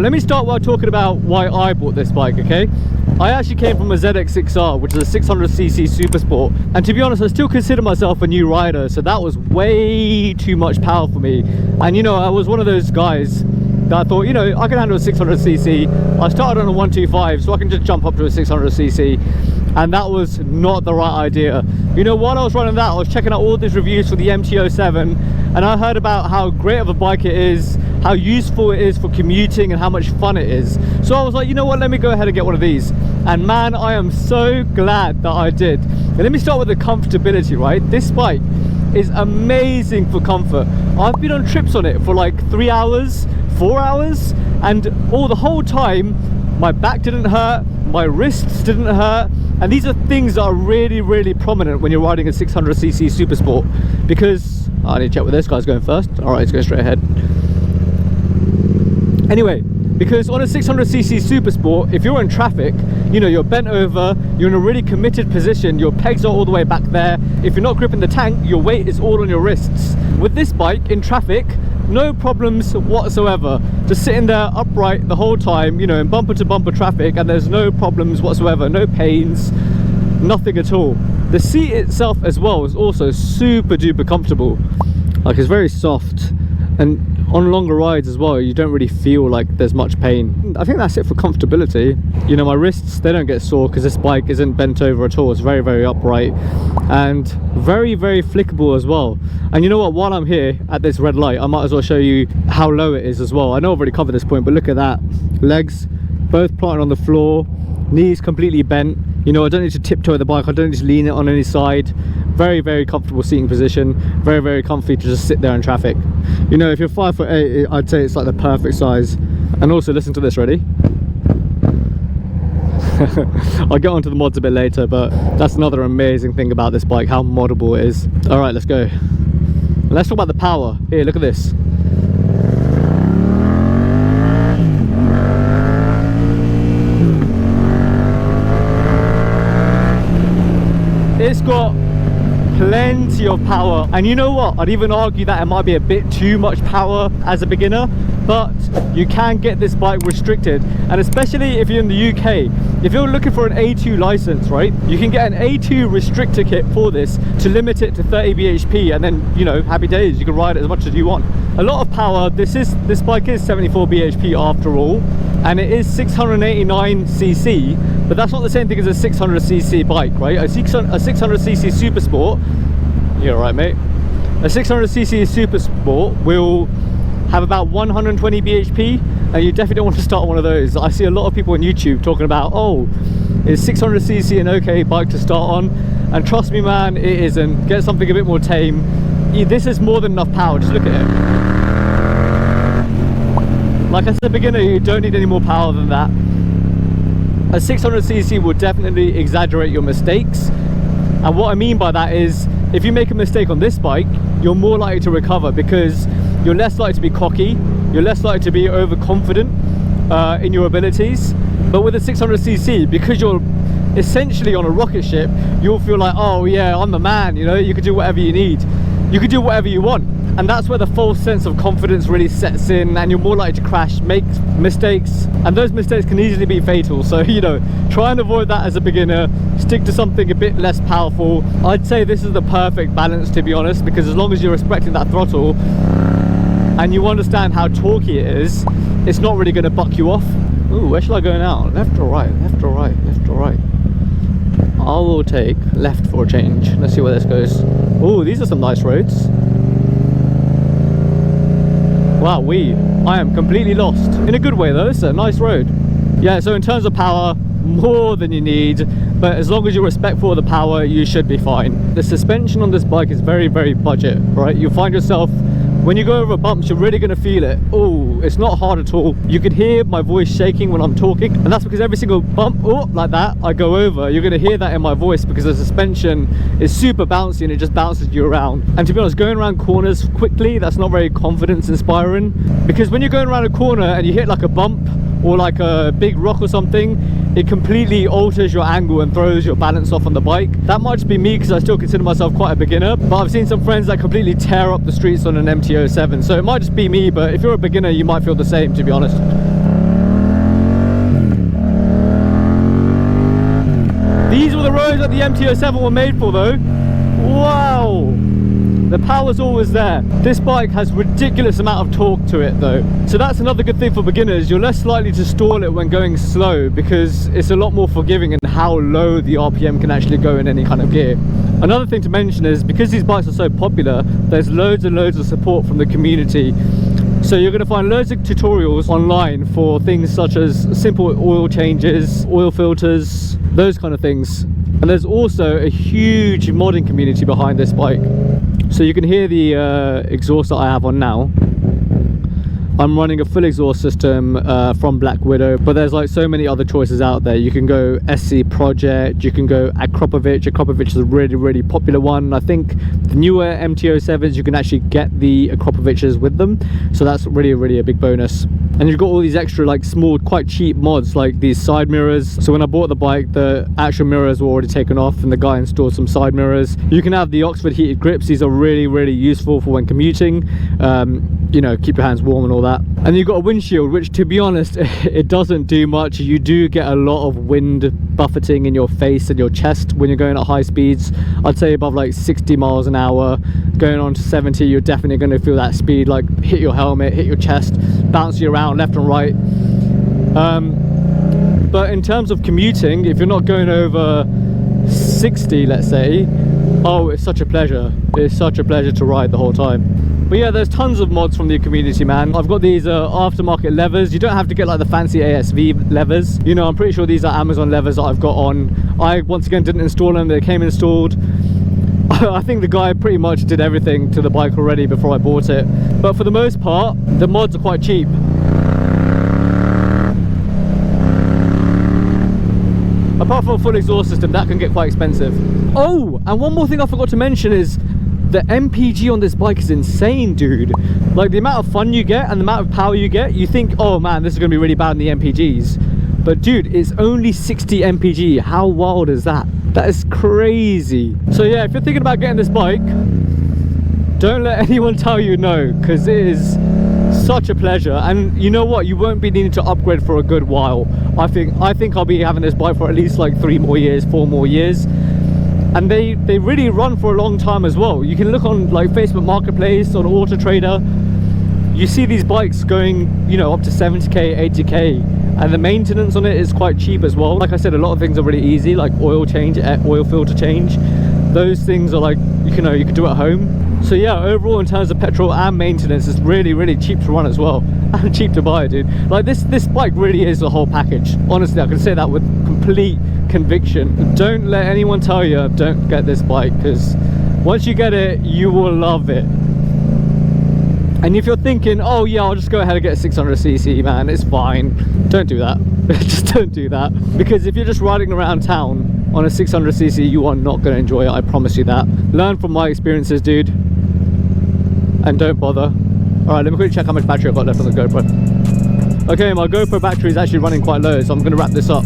Let me start by talking about why I bought this bike, okay? I actually came from a ZX6R, which is a 600cc supersport, and to be honest, I still consider myself a new rider, so that was way too much power for me. And you know, I was one of those guys that I thought, you know, I can handle a 600cc. I started on a 125, so I can just jump up to a 600cc, and that was not the right idea. You know, while I was running that, I was checking out all these reviews for the MT07, and I heard about how great of a bike it is, how useful it is for commuting, and how much fun it is. So I was like, you know what, let me go ahead and get one of these. And man, I am so glad that I did. And let me start with the comfortability, right? This bike is amazing for comfort. I've been on trips on it for like 3 hours, 4 hours, and the whole time my back didn't hurt, my wrists didn't hurt. And these are things that are really prominent when you're riding a 600cc supersport. Because I need to check where this guy's going first. All right, let's go straight ahead. Anyway, because on a 600cc supersport, if you're in traffic, you know, you're bent over, you're in a really committed position, your pegs are all the way back there. If you're not gripping the tank, your weight is all on your wrists. With this bike in traffic, no problems whatsoever. Just sitting there upright the whole time, you know, in bumper to bumper traffic, and there's no problems whatsoever, no pains, nothing at all. The seat itself as well is also super duper comfortable. Like, it's very soft, and on longer rides as well, you don't really feel like there's much pain. I think that's it for comfortability. You know, my wrists, they don't get sore because this bike isn't bent over at all. It's very upright and very flickable as well. And you know what, while I'm here at this red light, I might as well show you how low it is as well. I know I've already covered this point, but look at that. Legs both planted on the floor, knees completely bent. You know, I don't need to tiptoe the bike, I don't need to lean it on any side. Very comfortable seating position, very comfy to just sit there in traffic. You know, if you're 5'8", I'd say it's like the perfect size. And also, listen to this, ready? I'll get onto the mods a bit later, but that's another amazing thing about this bike, how moddable it is. All right, let's go. Let's talk about the power. Here, look at this. It's got plenty of power, and you know what, I'd even argue that it might be a bit too much power as a beginner, but you can get this bike restricted. And especially if you're in the UK, if you're looking for an A2 license, right, you can get an A2 restrictor kit for this to limit it to 30 bhp, and then, you know, happy days, you can ride it as much as you want. A lot of power. This bike is 74 bhp after all, and it is 689cc, but that's not the same thing as a 600cc bike, right? A 600cc supersport, you're right, mate. A 600cc supersport will have about 120 bhp, and you definitely don't want to start one of those. I see a lot of people on YouTube talking about, oh, is 600cc an okay bike to start on? And trust me, man, it isn't. Get something a bit more tame. This is more than enough power. Just look at it. Like as a beginner, you don't need any more power than that. A 600cc will definitely exaggerate your mistakes, and what I mean by that is, if you make a mistake on this bike, you're more likely to recover because you're less likely to be cocky, you're less likely to be overconfident in your abilities. But with a 600cc, because you're essentially on a rocket ship, you'll feel like, oh yeah, I'm the man, you know, you can do whatever you need, you can do whatever you want. And that's where the false sense of confidence really sets in, and you're more likely to crash, make mistakes, and those mistakes can easily be fatal. So, you know, try and avoid that as a beginner. Stick to something a bit less powerful. I'd say this is the perfect balance, to be honest, because as long as you're respecting that throttle and you understand how torquey it is, it's not really going to buck you off. Ooh, where should I go now? Left or right? Left or right? Left or right? I will take left for a change. Let's see where this goes. Ooh, these are some nice roads. Wow, I am completely lost. In a good way though, it's a nice road. Yeah, so in terms of power, more than you need, but as long as you're respectful of the power, you should be fine. The suspension on this bike is very budget, right? You'll find yourself, when you go over bumps, you're really gonna feel it. Oh, it's not hard at all. You can hear my voice shaking when I'm talking, and that's because every single bump, oh, like that, I go over, you're gonna hear that in my voice because the suspension is super bouncy and it just bounces you around. And to be honest, going around corners quickly, that's not very confidence inspiring, because when you're going around a corner and you hit like a bump or like a big rock or something, it completely alters your angle and throws your balance off on the bike. That might just be me because I still consider myself quite a beginner, but I've seen some friends that completely tear up the streets on an MT07, so it might just be me, but if you're a beginner, you might feel the same, to be honest. These were the roads that the MT07 were made for though. Wow, the power's always there. This bike has ridiculous amount of torque to it though, so that's another good thing for beginners. You're less likely to stall it when going slow because it's a lot more forgiving in how low the RPM can actually go in any kind of gear. Another thing to mention is because these bikes are so popular, there's loads and loads of support from the community. So you're going to find loads of tutorials online for things such as simple oil changes, oil filters, those kind of things. And there's also a huge modding community behind this bike. So you can hear the exhaust that I have on now. I'm running a full exhaust system from Black Widow, but there's like so many other choices out there. You can go SC Project, you can go Akrapovic. Akrapovic is a really popular one. I think the newer MT07s, you can actually get the Akrapovic's with them, so that's really a big bonus. And you've got all these extra like small, quite cheap mods like these side mirrors. So when I bought the bike, the actual mirrors were already taken off and the guy installed some side mirrors. You can have the Oxford heated grips. These are really useful for when commuting. You know, keep your hands warm and all that. And you've got a windshield, which to be honest, it doesn't do much. You do get a lot of wind buffeting in your face and your chest when you're going at high speeds. I'd say above like 60 miles an hour, going on to 70, you're definitely going to feel that speed like hit your helmet, hit your chest, bounce you around left and right. But in terms of commuting, if you're not going over 60, let's say, oh, it's such a pleasure. It's such a pleasure to ride the whole time. But yeah, there's tons of mods from the community, man. I've got these aftermarket levers. You don't have to get like the fancy ASV levers. You know, I'm pretty sure these are Amazon levers that I've got on. I, once again, didn't install them. They came installed. I think the guy pretty much did everything to the bike already before I bought it. But for the most part, the mods are quite cheap. Apart from a full exhaust system, that can get quite expensive. Oh, and one more thing I forgot to mention is the MPG on this bike is insane, dude. Like the amount of fun you get and the amount of power you get, you think, oh man, this is gonna be really bad in the MPGs. But dude, it's only 60 MPG. How wild is that? That is crazy. So yeah, if you're thinking about getting this bike, don't let anyone tell you no, because it is such a pleasure. And you know what, you won't be needing to upgrade for a good while. I think I'll be having this bike for at least like 3 more years, 4 more years. And they really run for a long time as well. You can look on like Facebook Marketplace, on Auto Trader, you see these bikes going, you know, up to 70k, 80k, and the maintenance on it is quite cheap as well. Like I said, a lot of things are really easy, like oil change, oil filter change. Those things are like, you can do at home. So yeah, overall in terms of petrol and maintenance, it's really cheap to run as well, and cheap to buy, dude. Like this bike really is the whole package. Honestly, I can say that with complete conviction. Don't let anyone tell you don't get this bike, because once you get it, you will love it. And if you're thinking, oh yeah, I'll just go ahead and get a 600cc, man, it's fine, don't do that. Just don't do that, because if you're just riding around town on a 600cc, you are not going to enjoy it, I promise you that. Learn from my experiences, dude, and don't bother. Alright, let me quickly check how much battery I've got left on the GoPro. Okay, my GoPro battery is actually running quite low, so I'm going to wrap this up.